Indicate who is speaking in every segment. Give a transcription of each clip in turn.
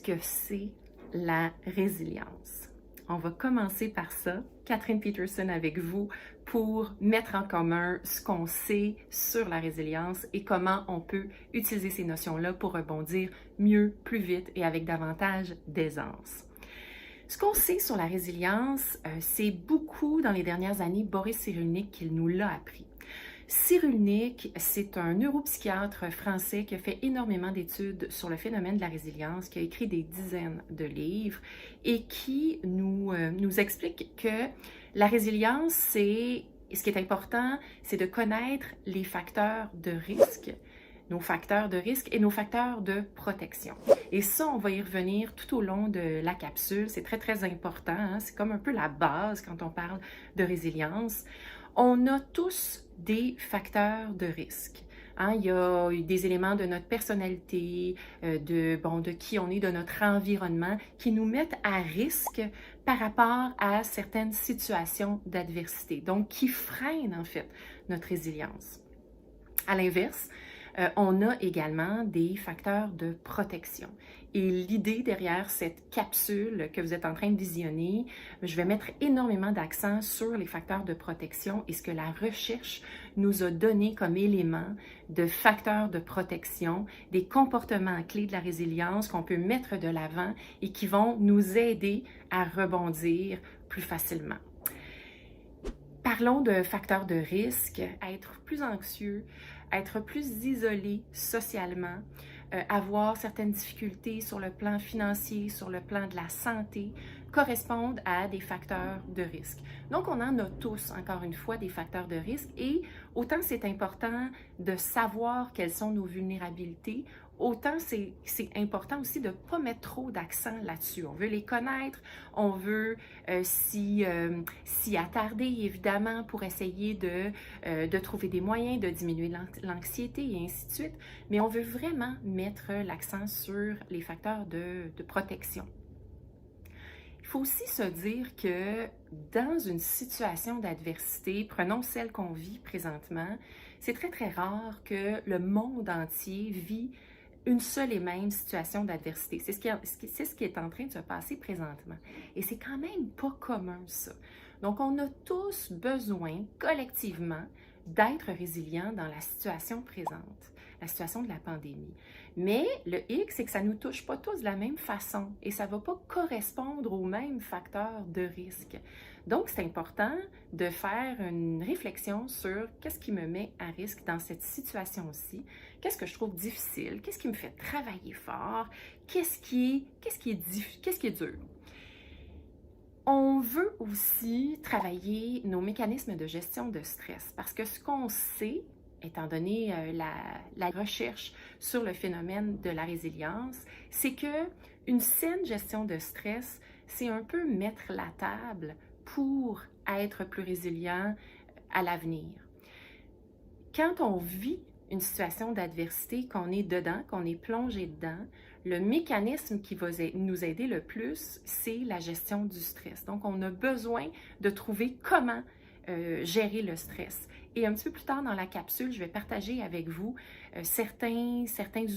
Speaker 1: que c'est la résilience? On va commencer par ça. Catherine Peterson avec vous pour mettre en commun ce qu'on sait sur la résilience et comment on peut utiliser ces notions-là pour rebondir mieux, plus vite et avec davantage d'aisance. Ce qu'on sait sur la résilience, c'est beaucoup dans les dernières années Boris Cyrulnik qui nous l'a appris. Cyrulnik, c'est un neuropsychiatre français qui a fait énormément d'études sur le phénomène de la résilience, qui a écrit des dizaines de livres et qui nous explique que la résilience, ce qui est important, c'est de connaître les facteurs de risque, nos facteurs de risque et nos facteurs de protection. Et ça, on va y revenir tout au long de la capsule. C'est très, très important. Hein? C'est comme un peu la base quand on parle de résilience. On a tous des facteurs de risque. Hein? Il y a des éléments de notre personnalité, de qui on est, de notre environnement, qui nous mettent à risque par rapport à certaines situations d'adversité, donc qui freinent en fait notre résilience. À l'inverse, on a également des facteurs de protection. Et l'idée derrière cette capsule que vous êtes en train de visionner, je vais mettre énormément d'accent sur les facteurs de protection et ce que la recherche nous a donné comme éléments de facteurs de protection, des comportements clés de la résilience qu'on peut mettre de l'avant et qui vont nous aider à rebondir plus facilement. Parlons de facteurs de risque, être plus anxieux, être plus isolé socialement, avoir certaines difficultés sur le plan financier, sur le plan de la santé, correspondent à des facteurs de risque. Donc, on en a tous, encore une fois, des facteurs de risque et autant c'est important de savoir quelles sont nos vulnérabilités, autant c'est important aussi de ne pas mettre trop d'accent là-dessus. On veut les connaître, on veut s'y attarder, évidemment, pour essayer de trouver des moyens de diminuer l'anxiété et ainsi de suite, mais on veut vraiment mettre l'accent sur les facteurs de protection. Il faut aussi se dire que dans une situation d'adversité, prenons celle qu'on vit présentement, c'est très, très rare que le monde entier vit une seule et même situation d'adversité. C'est ce qui est en train de se passer présentement. Et c'est quand même pas commun, ça. Donc, on a tous besoin, collectivement, d'être résilients dans la situation présente, la situation de la pandémie. Mais le hic, c'est que ça ne nous touche pas tous de la même façon et ça ne va pas correspondre aux mêmes facteurs de risque. Donc, c'est important de faire une réflexion sur qu'est-ce qui me met à risque dans cette situation-ci, qu'est-ce que je trouve difficile, qu'est-ce qui me fait travailler fort, qu'est-ce qui est dur. On veut aussi travailler nos mécanismes de gestion de stress parce que ce qu'on sait, étant donné la recherche sur le phénomène de la résilience, c'est que une saine gestion de stress, c'est un peu mettre la table pour être plus résilient à l'avenir. Quand on vit une situation d'adversité, qu'on est dedans, qu'on est plongé dedans, le mécanisme qui va nous aider le plus, c'est la gestion du stress. Donc, on a besoin de trouver comment gérer le stress. Et un petit peu plus tard dans la capsule, je vais partager avec vous certains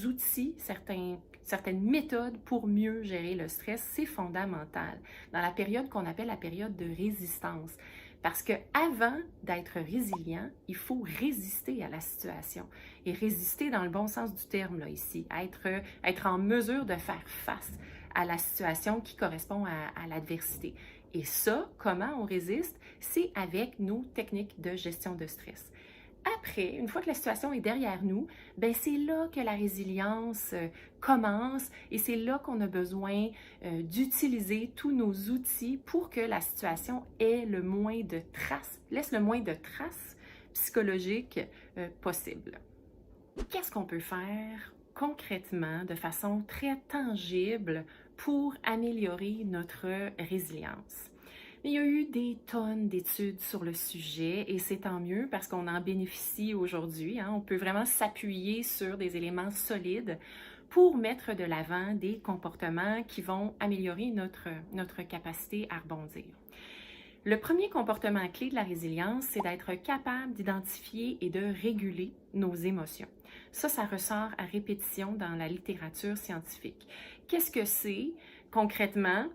Speaker 1: outils, certaines méthodes pour mieux gérer le stress. C'est fondamental dans la période qu'on appelle la période de résistance. Parce qu'avant d'être résilient, il faut résister à la situation. Et résister dans le bon sens du terme, là, ici. Être en mesure de faire face à la situation qui correspond à l'adversité. Et ça, comment on résiste? C'est avec nos techniques de gestion de stress. Après, une fois que la situation est derrière nous, ben c'est là que la résilience commence et c'est là qu'on a besoin d'utiliser tous nos outils pour que la situation laisse le moins de traces psychologiques possibles. Qu'est-ce qu'on peut faire concrètement, de façon très tangible, pour améliorer notre résilience? Il y a eu des tonnes d'études sur le sujet et c'est tant mieux parce qu'on en bénéficie aujourd'hui. Hein. On peut vraiment s'appuyer sur des éléments solides pour mettre de l'avant des comportements qui vont améliorer notre capacité à rebondir. Le premier comportement clé de la résilience, c'est d'être capable d'identifier et de réguler nos émotions. Ça ressort à répétition dans la littérature scientifique. Qu'est-ce que c'est concrètement?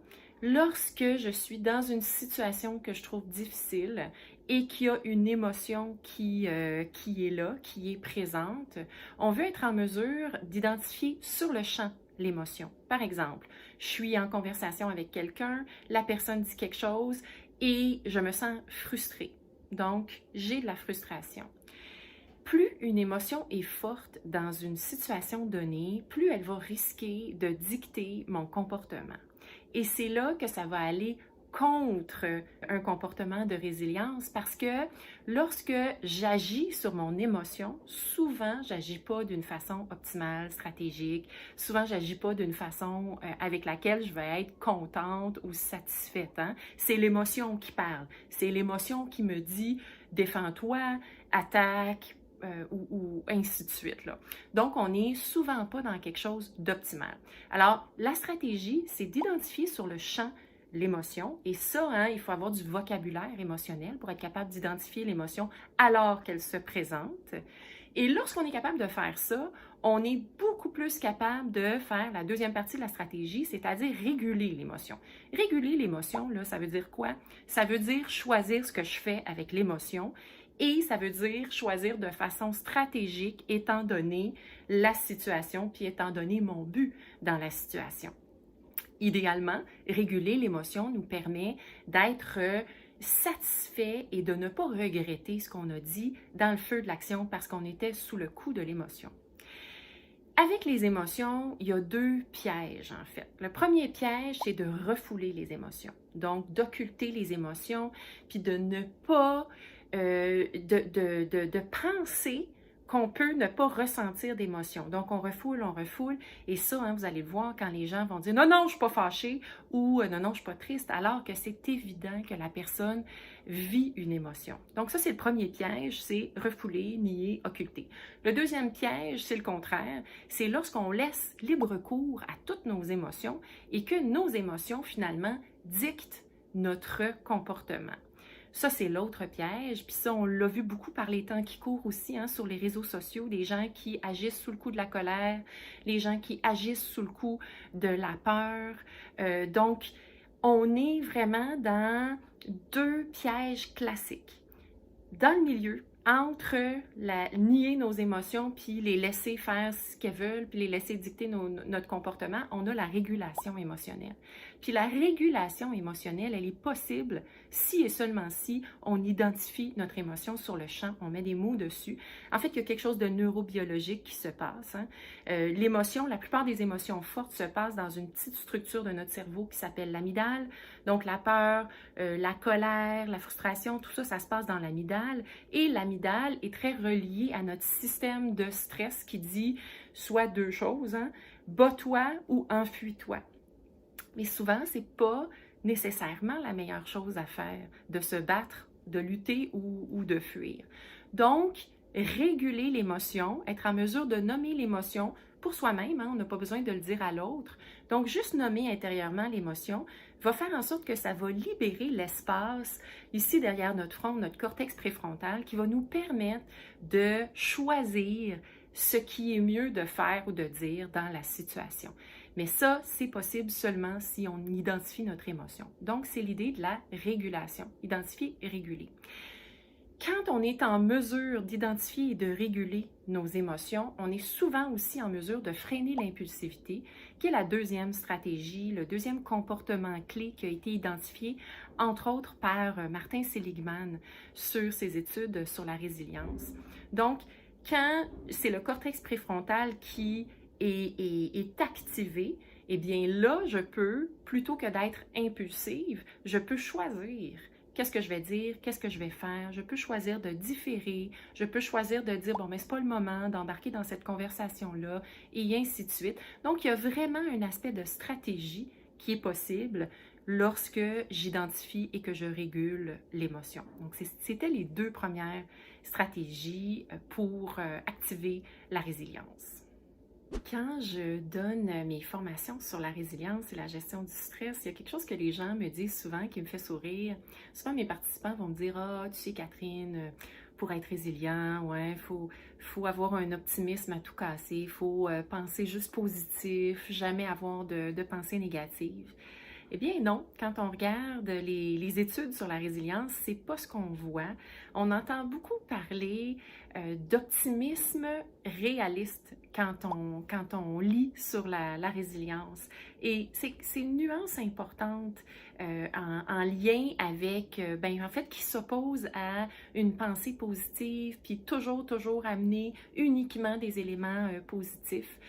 Speaker 1: Lorsque je suis dans une situation que je trouve difficile et qu'il y a une émotion qui est là, qui est présente, on veut être en mesure d'identifier sur le champ l'émotion. Par exemple, je suis en conversation avec quelqu'un, la personne dit quelque chose et je me sens frustrée. Donc, j'ai de la frustration. Plus une émotion est forte dans une situation donnée, plus elle va risquer de dicter mon comportement. Et c'est là que ça va aller contre un comportement de résilience parce que lorsque j'agis sur mon émotion, souvent, j'agis pas d'une façon optimale, stratégique. Souvent, j'agis pas d'une façon avec laquelle je vais être contente ou satisfaite. Hein? C'est l'émotion qui parle. C'est l'émotion qui me dit « défends-toi, attaque », ou ainsi de suite, là. Donc, on n'est souvent pas dans quelque chose d'optimal. Alors, la stratégie, c'est d'identifier sur le champ l'émotion. Et ça, hein, il faut avoir du vocabulaire émotionnel pour être capable d'identifier l'émotion alors qu'elle se présente. Et lorsqu'on est capable de faire ça, on est beaucoup plus capable de faire la deuxième partie de la stratégie, c'est-à-dire réguler l'émotion. Réguler l'émotion, là, ça veut dire quoi? Ça veut dire choisir ce que je fais avec l'émotion. Et ça veut dire choisir de façon stratégique étant donné la situation, puis étant donné mon but dans la situation. Idéalement, réguler l'émotion nous permet d'être satisfait et de ne pas regretter ce qu'on a dit dans le feu de l'action parce qu'on était sous le coup de l'émotion. Avec les émotions, il y a deux pièges en fait. Le premier piège, c'est de refouler les émotions. Donc, d'occulter les émotions, puis de ne pas de penser qu'on peut ne pas ressentir d'émotion. Donc, on refoule, et ça, hein, vous allez le voir quand les gens vont dire « Non, non, je ne suis pas fâchée » ou « Non, non, je ne suis pas triste », alors que c'est évident que la personne vit une émotion. Donc, ça, c'est le premier piège, c'est refouler, nier, occulter. Le deuxième piège, c'est le contraire, c'est lorsqu'on laisse libre cours à toutes nos émotions et que nos émotions, finalement, dictent notre comportement. Ça, c'est l'autre piège. Puis ça, on l'a vu beaucoup par les temps qui courent aussi, hein, sur les réseaux sociaux, les gens qui agissent sous le coup de la colère, les gens qui agissent sous le coup de la peur. Donc, on est vraiment dans deux pièges classiques. Dans le milieu, entre nier nos émotions puis les laisser faire ce qu'elles veulent puis les laisser dicter notre comportement, on a la régulation émotionnelle. Puis la régulation émotionnelle, elle est possible si et seulement si on identifie notre émotion sur le champ, on met des mots dessus. En fait, il y a quelque chose de neurobiologique qui se passe. Hein. L'émotion, la plupart des émotions fortes se passent dans une petite structure de notre cerveau qui s'appelle l'amygdale. Donc la peur, la colère, la frustration, tout ça, ça se passe dans l'amygdale. Et l'amygdale est très reliée à notre système de stress qui dit soit deux choses, hein, bats-toi ou enfuis-toi. Mais souvent, c'est pas nécessairement la meilleure chose à faire, de se battre, de lutter ou de fuir. Donc, réguler l'émotion, être en mesure de nommer l'émotion pour soi-même, hein, on n'a pas besoin de le dire à l'autre. Donc, juste nommer intérieurement l'émotion va faire en sorte que ça va libérer l'espace ici derrière notre front, notre cortex préfrontal, qui va nous permettre de choisir ce qui est mieux de faire ou de dire dans la situation. Mais ça, c'est possible seulement si on identifie notre émotion. Donc, c'est l'idée de la régulation. Identifier et réguler. Quand on est en mesure d'identifier et de réguler nos émotions, on est souvent aussi en mesure de freiner l'impulsivité, qui est la deuxième stratégie, le deuxième comportement clé qui a été identifié, entre autres, par Martin Seligman sur ses études sur la résilience. Donc, quand c'est le cortex préfrontal qui est activé, eh bien là, je peux, plutôt que d'être impulsive, je peux choisir qu'est-ce que je vais dire, qu'est-ce que je vais faire. Je peux choisir de différer, je peux choisir de dire, bon, mais c'est pas le moment d'embarquer dans cette conversation-là, et ainsi de suite. Donc, il y a vraiment un aspect de stratégie qui est possible lorsque j'identifie et que je régule l'émotion. Donc, c'était les deux premières stratégies pour activer la résilience. Quand je donne mes formations sur la résilience et la gestion du stress, il y a quelque chose que les gens me disent souvent qui me fait sourire. Souvent, mes participants vont me dire « Ah, tu sais, Catherine, pour être résilient, ouais, faut avoir un optimisme à tout casser, il faut penser juste positif, jamais avoir de pensée négative. Eh bien non, quand on regarde les études sur la résilience, c'est pas ce qu'on voit. On entend beaucoup parler d'optimisme réaliste quand on lit sur la résilience. Et c'est une nuance importante en lien avec, en fait, qui s'oppose à une pensée positive, puis toujours amener uniquement des éléments positifs.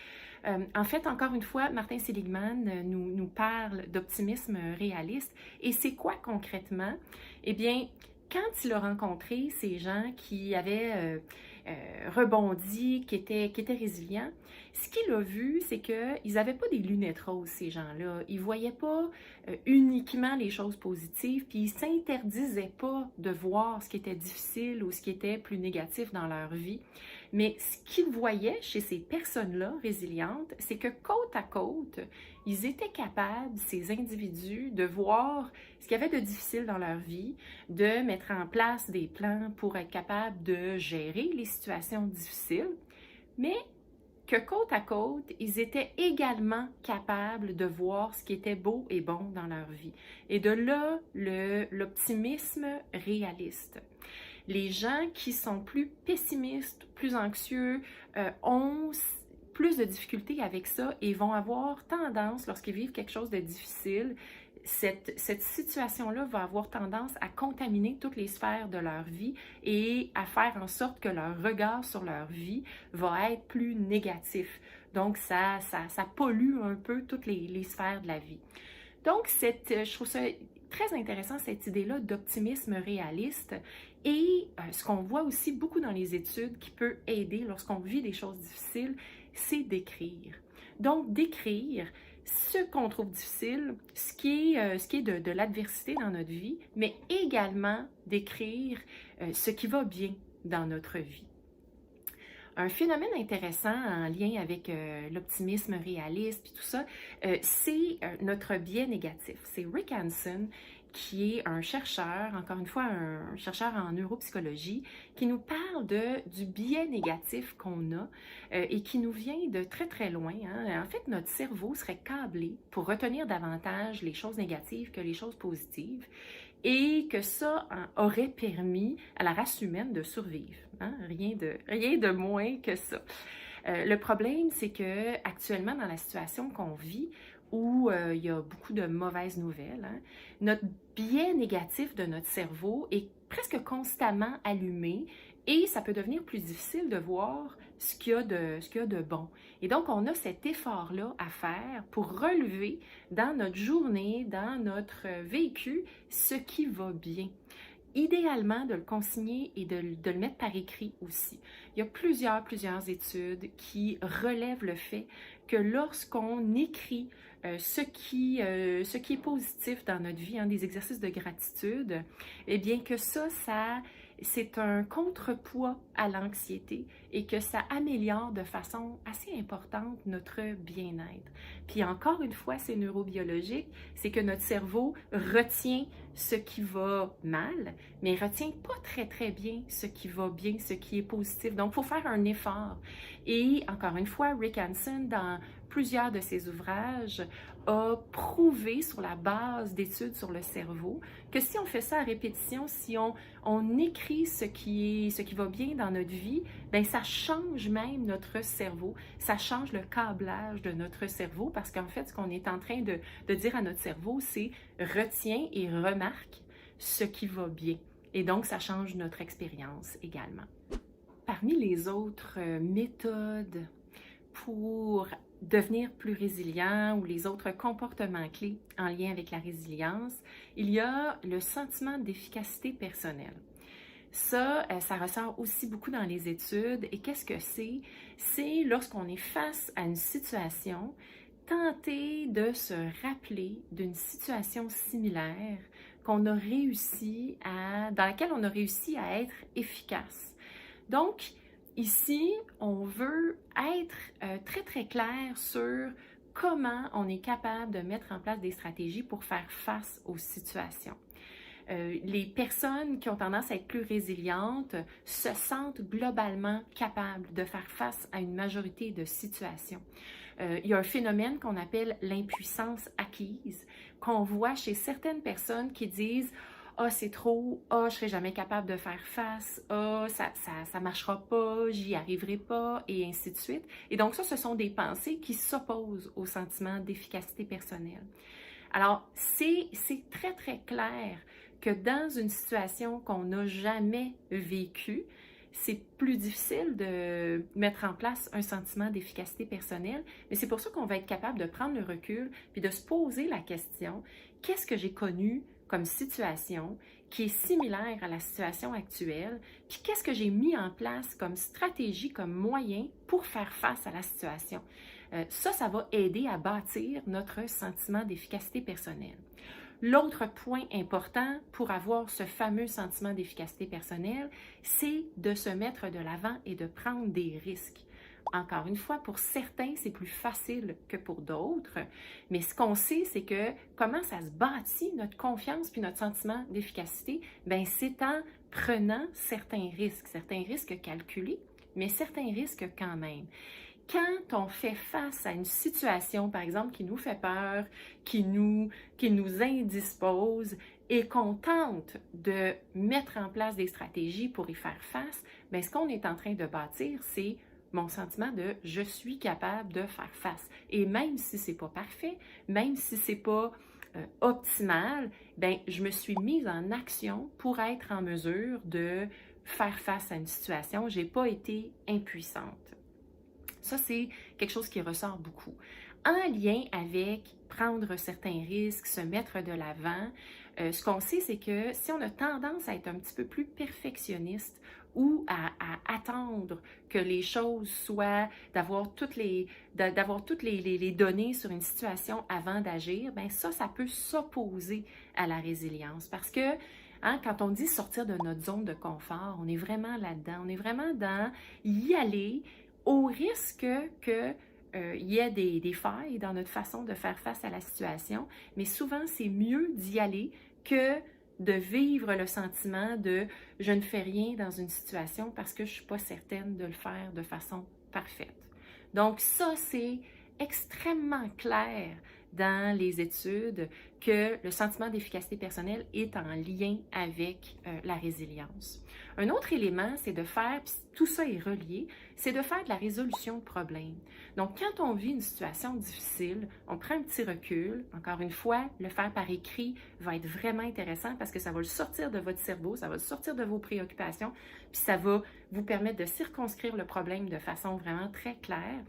Speaker 1: En fait, encore une fois, Martin Seligman nous parle d'optimisme réaliste. Et c'est quoi concrètement? Eh bien, quand il a rencontré ces gens qui avaient rebondi, qui étaient résilients, ce qu'il a vu, c'est qu'ils n'avaient pas des lunettes roses, ces gens-là. Ils ne voyaient pas uniquement les choses positives, puis ils ne s'interdisaient pas de voir ce qui était difficile ou ce qui était plus négatif dans leur vie. Mais ce qu'ils voyaient chez ces personnes-là résilientes, c'est que côte à côte, ils étaient capables, ces individus, de voir ce qu'il y avait de difficile dans leur vie, de mettre en place des plans pour être capables de gérer les situations difficiles, mais que côte à côte, ils étaient également capables de voir ce qui était beau et bon dans leur vie. Et de là, l'optimisme réaliste. Les gens qui sont plus pessimistes, plus anxieux, ont plus de difficultés avec ça et vont avoir tendance, lorsqu'ils vivent quelque chose de difficile, cette situation-là va avoir tendance à contaminer toutes les sphères de leur vie et à faire en sorte que leur regard sur leur vie va être plus négatif. Donc, ça pollue un peu toutes les sphères de la vie. Donc, je trouve ça très intéressant, cette idée-là d'optimisme réaliste. Et ce qu'on voit aussi beaucoup dans les études qui peut aider lorsqu'on vit des choses difficiles, c'est d'écrire. Donc, d'écrire ce qu'on trouve difficile, ce qui est de l'adversité dans notre vie, mais également d'écrire ce qui va bien dans notre vie. Un phénomène intéressant en lien avec l'optimisme réaliste et tout ça, c'est notre biais négatif. C'est Rick Hanson qui est un chercheur, encore une fois un chercheur en neuropsychologie, qui nous parle du biais négatif qu'on a et qui nous vient de très très loin. Hein. En fait, notre cerveau serait câblé pour retenir davantage les choses négatives que les choses positives et que ça aurait permis à la race humaine de survivre. Hein? Rien de moins que ça. Le problème, c'est que actuellement, dans la situation qu'on vit, où il y a beaucoup de mauvaises nouvelles, hein, notre biais négatif de notre cerveau est presque constamment allumé et ça peut devenir plus difficile de voir ce qu'il y a de bon. Et donc, on a cet effort-là à faire pour relever dans notre journée, dans notre vécu, ce qui va bien. Idéalement, de le consigner et de le mettre par écrit aussi. Il y a plusieurs études qui relèvent le fait que lorsqu'on écrit ce qui est positif dans notre vie, hein, des exercices de gratitude, eh bien que c'est un contrepoids à l'anxiété et que ça améliore de façon assez importante notre bien-être. Puis encore une fois, c'est neurobiologique, c'est que notre cerveau retient ce qui va mal, mais il retient pas très bien ce qui va bien, ce qui est positif. Donc, il faut faire un effort. Et encore une fois, Rick Hanson, dans plusieurs de ses ouvrages, a prouvé sur la base d'études sur le cerveau que si on fait ça à répétition, si on écrit ce qui va bien dans notre vie, bien ça change même notre cerveau, ça change le câblage de notre cerveau parce qu'en fait, ce qu'on est en train de dire à notre cerveau, c'est retiens et remarque ce qui va bien. Et donc, ça change notre expérience également. Parmi les autres méthodes pour devenir plus résilient ou les autres comportements clés en lien avec la résilience, il y a le sentiment d'efficacité personnelle. Ça ressort aussi beaucoup dans les études. Et qu'est-ce que c'est? C'est lorsqu'on est face à une situation, tenter de se rappeler d'une situation similaire dans laquelle on a réussi à être efficace. Donc, ici, on veut être très clair sur comment on est capable de mettre en place des stratégies pour faire face aux situations. Les personnes qui ont tendance à être plus résilientes se sentent globalement capables de faire face à une majorité de situations. Il y a un phénomène qu'on appelle l'impuissance acquise, qu'on voit chez certaines personnes qui disent « Ah, c'est trop, ah, je serai jamais capable de faire face, ah, ça marchera pas, j'y arriverai pas, et ainsi de suite. » Et donc ça, ce sont des pensées qui s'opposent au sentiment d'efficacité personnelle. Alors, c'est très, très clair que dans une situation qu'on n'a jamais vécue, c'est plus difficile de mettre en place un sentiment d'efficacité personnelle, mais c'est pour ça qu'on va être capable de prendre le recul puis de se poser la question, qu'est-ce que j'ai connu comme situation qui est similaire à la situation actuelle, puis qu'est-ce que j'ai mis en place comme stratégie, comme moyen pour faire face à la situation. Ça va aider à bâtir notre sentiment d'efficacité personnelle. L'autre point important pour avoir ce fameux sentiment d'efficacité personnelle, c'est de se mettre de l'avant et de prendre des risques. Encore une fois, pour certains, c'est plus facile que pour d'autres, mais ce qu'on sait, c'est que comment ça se bâtit notre confiance puis notre sentiment d'efficacité, bien, c'est en prenant certains risques calculés, mais certains risques quand même. Quand on fait face à une situation, par exemple, qui nous fait peur, qui nous indispose et qu'on tente de mettre en place des stratégies pour y faire face, bien, ce qu'on est en train de bâtir, c'est mon sentiment de « je suis capable de faire face ». Et même si c'est pas parfait, même si c'est pas optimal, bien, je me suis mise en action pour être en mesure de faire face à une situation. Je n'ai pas été impuissante. Ça, c'est quelque chose qui ressort beaucoup. En lien avec prendre certains risques, se mettre de l'avant, ce qu'on sait, c'est que si on a tendance à être un petit peu plus perfectionniste ou à attendre que les choses soient, d'avoir toutes les données sur une situation avant d'agir, bien ça peut s'opposer à la résilience parce que quand on dit sortir de notre zone de confort, on est vraiment là-dedans, on est vraiment dans y aller au risque que il y ait des failles dans notre façon de faire face à la situation, mais souvent c'est mieux d'y aller que de vivre le sentiment de « je ne fais rien dans une situation parce que je ne suis pas certaine de le faire de façon parfaite ». Donc ça, c'est extrêmement clair dans les études que le sentiment d'efficacité personnelle est en lien avec la résilience. Un autre élément, c'est de faire, puis tout ça est relié, c'est de faire de la résolution de problèmes. Donc, quand on vit une situation difficile, on prend un petit recul. Encore une fois, le faire par écrit va être vraiment intéressant parce que ça va le sortir de votre cerveau, ça va le sortir de vos préoccupations, puis ça va vous permettre de circonscrire le problème de façon vraiment très claire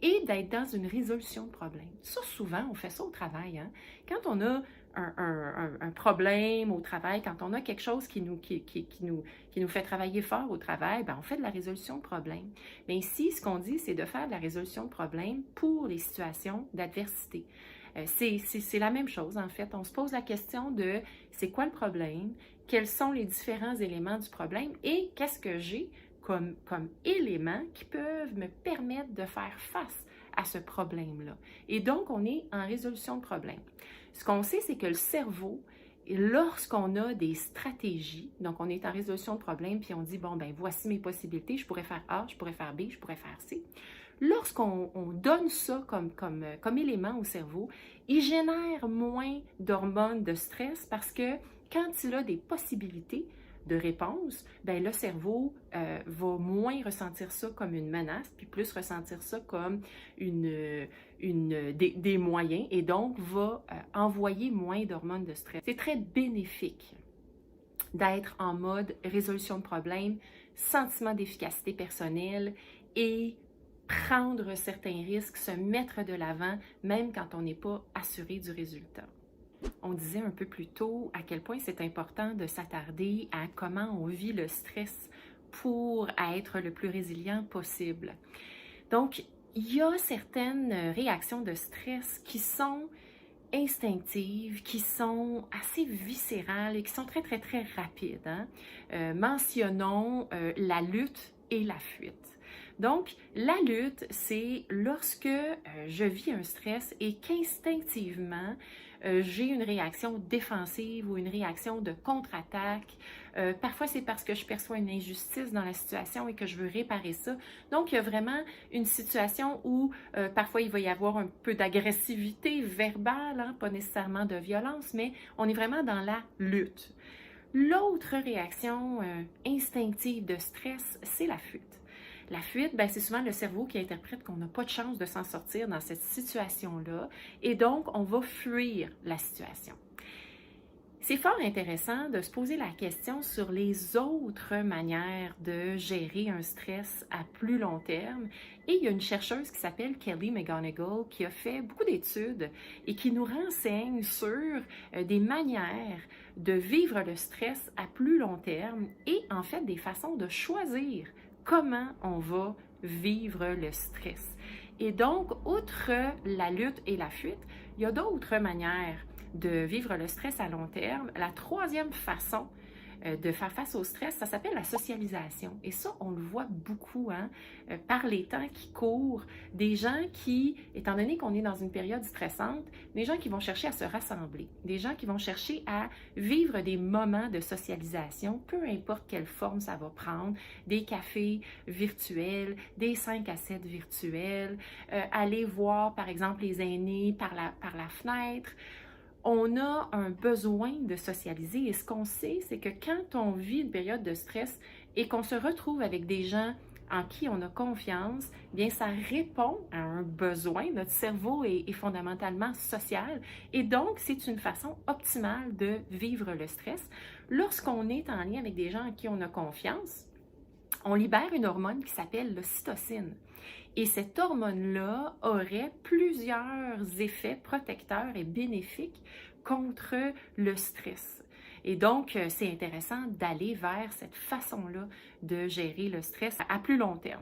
Speaker 1: et d'être dans une résolution de problème. Ça, souvent, on fait ça au travail. Hein? Quand on a un problème au travail, quand on a quelque chose qui nous fait travailler fort au travail, bien, on fait de la résolution de problème. Mais ici, ce qu'on dit, c'est de faire de la résolution de problème pour les situations d'adversité. C'est la même chose, en fait. On se pose la question de c'est quoi le problème, quels sont les différents éléments du problème et qu'est-ce que j'ai comme éléments qui peuvent me permettre de faire face à ce problème-là. Et donc, on est en résolution de problème. Ce qu'on sait, c'est que le cerveau, lorsqu'on a des stratégies, donc on est en résolution de problème, puis on dit, bon, ben voici mes possibilités, je pourrais faire A, je pourrais faire B, je pourrais faire C. Lorsqu'on donne ça comme élément au cerveau, il génère moins d'hormones de stress parce que quand il a des possibilités de réponse, bien, le cerveau va moins ressentir ça comme une menace, puis plus ressentir ça comme des moyens, et donc va envoyer moins d'hormones de stress. C'est très bénéfique d'être en mode résolution de problèmes, sentiment d'efficacité personnelle et prendre certains risques, se mettre de l'avant, même quand on n'est pas assuré du résultat. On disait un peu plus tôt à quel point c'est important de s'attarder à comment on vit le stress pour être le plus résilient possible. Donc, il y a certaines réactions de stress qui sont instinctives, qui sont assez viscérales et qui sont très, très, très rapides. Hein? Mentionnons la lutte et la fuite. Donc, la lutte, c'est lorsque je vis un stress et qu'instinctivement, j'ai une réaction défensive ou une réaction de contre-attaque. Parfois, c'est parce que je perçois une injustice dans la situation et que je veux réparer ça. Donc, il y a vraiment une situation où parfois il va y avoir un peu d'agressivité verbale, hein, pas nécessairement de violence, mais on est vraiment dans la lutte. L'autre réaction instinctive de stress, c'est la fuite. La fuite, ben, c'est souvent le cerveau qui interprète qu'on n'a pas de chance de s'en sortir dans cette situation-là et donc on va fuir la situation. C'est fort intéressant de se poser la question sur les autres manières de gérer un stress à plus long terme. Et il y a une chercheuse qui s'appelle Kelly McGonigal qui a fait beaucoup d'études et qui nous renseigne sur des manières de vivre le stress à plus long terme et en fait des façons de choisir comment on va vivre le stress. Et donc, outre la lutte et la fuite, il y a d'autres manières de vivre le stress à long terme. La troisième façon de faire face au stress, ça s'appelle la socialisation. Et ça, on le voit beaucoup hein, par les temps qui courent. Des gens qui, étant donné qu'on est dans une période stressante, des gens qui vont chercher à se rassembler, des gens qui vont chercher à vivre des moments de socialisation, peu importe quelle forme ça va prendre, des cafés virtuels, des 5 à 7 virtuels, aller voir par exemple les aînés par la fenêtre. On a un besoin de socialiser et ce qu'on sait, c'est que quand on vit une période de stress et qu'on se retrouve avec des gens en qui on a confiance, bien ça répond à un besoin. Notre cerveau est fondamentalement social et donc c'est une façon optimale de vivre le stress. Lorsqu'on est en lien avec des gens en qui on a confiance, on libère une hormone qui s'appelle l'ocytocine. Et cette hormone-là aurait plusieurs effets protecteurs et bénéfiques contre le stress. Et donc, c'est intéressant d'aller vers cette façon-là de gérer le stress à plus long terme.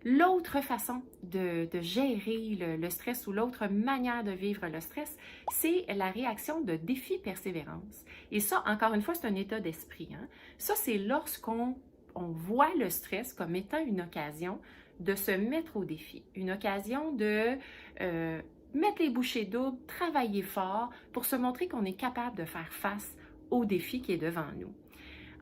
Speaker 1: L'autre façon de gérer le stress ou l'autre manière de vivre le stress, c'est la réaction de défi-persévérance. Et ça, encore une fois, c'est un état d'esprit. Hein? Ça, c'est lorsqu'on voit le stress comme étant une occasion de se mettre au défi, une occasion de mettre les bouchées doubles, travailler fort pour se montrer qu'on est capable de faire face au défi qui est devant nous.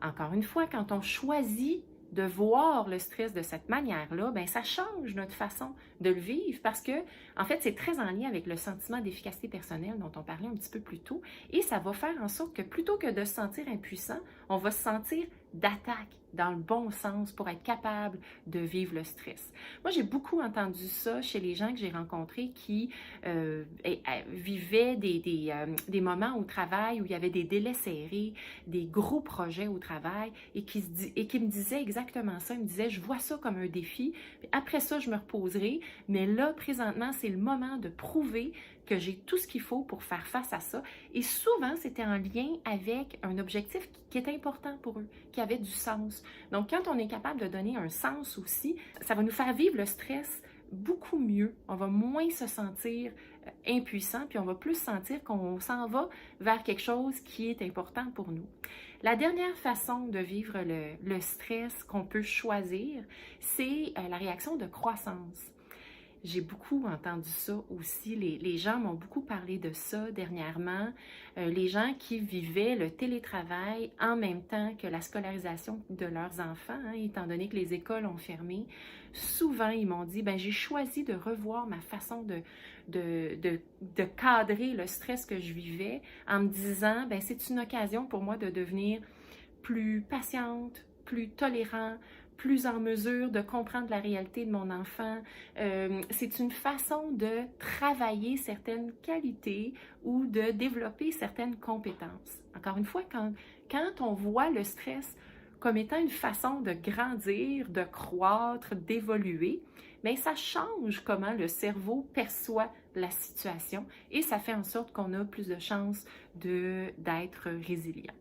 Speaker 1: Encore une fois, quand on choisit de voir le stress de cette manière-là, bien, ça change notre façon de le vivre parce que, en fait, c'est très en lien avec le sentiment d'efficacité personnelle dont on parlait un petit peu plus tôt et ça va faire en sorte que plutôt que de se sentir impuissant, on va se sentir d'attaque dans le bon sens pour être capable de vivre le stress. Moi, j'ai beaucoup entendu ça chez les gens que j'ai rencontrés qui vivaient des moments au travail où il y avait des délais serrés, des gros projets au travail et qui me disaient exactement ça. Ils me disaient, je vois ça comme un défi. Après ça, je me reposerai. Mais là, présentement, c'est le moment de prouver que j'ai tout ce qu'il faut pour faire face à ça. Et souvent, c'était en lien avec un objectif qui est important pour eux, qui avait du sens. Donc, quand on est capable de donner un sens aussi, ça va nous faire vivre le stress beaucoup mieux. On va moins se sentir impuissant, puis on va plus sentir qu'on s'en va vers quelque chose qui est important pour nous. La dernière façon de vivre le stress qu'on peut choisir, c'est la réaction de croissance. J'ai beaucoup entendu ça aussi. Les gens m'ont beaucoup parlé de ça dernièrement. Les gens qui vivaient le télétravail en même temps que la scolarisation de leurs enfants, hein, étant donné que les écoles ont fermé, souvent ils m'ont dit, ben j'ai choisi de revoir ma façon de cadrer le stress que je vivais en me disant, ben c'est une occasion pour moi de devenir plus patiente, plus tolérant, plus en mesure de comprendre la réalité de mon enfant. C'est une façon de travailler certaines qualités ou de développer certaines compétences. Encore une fois, quand on voit le stress comme étant une façon de grandir, de croître, d'évoluer, bien, ça change comment le cerveau perçoit la situation et ça fait en sorte qu'on a plus de chances d'être résilient.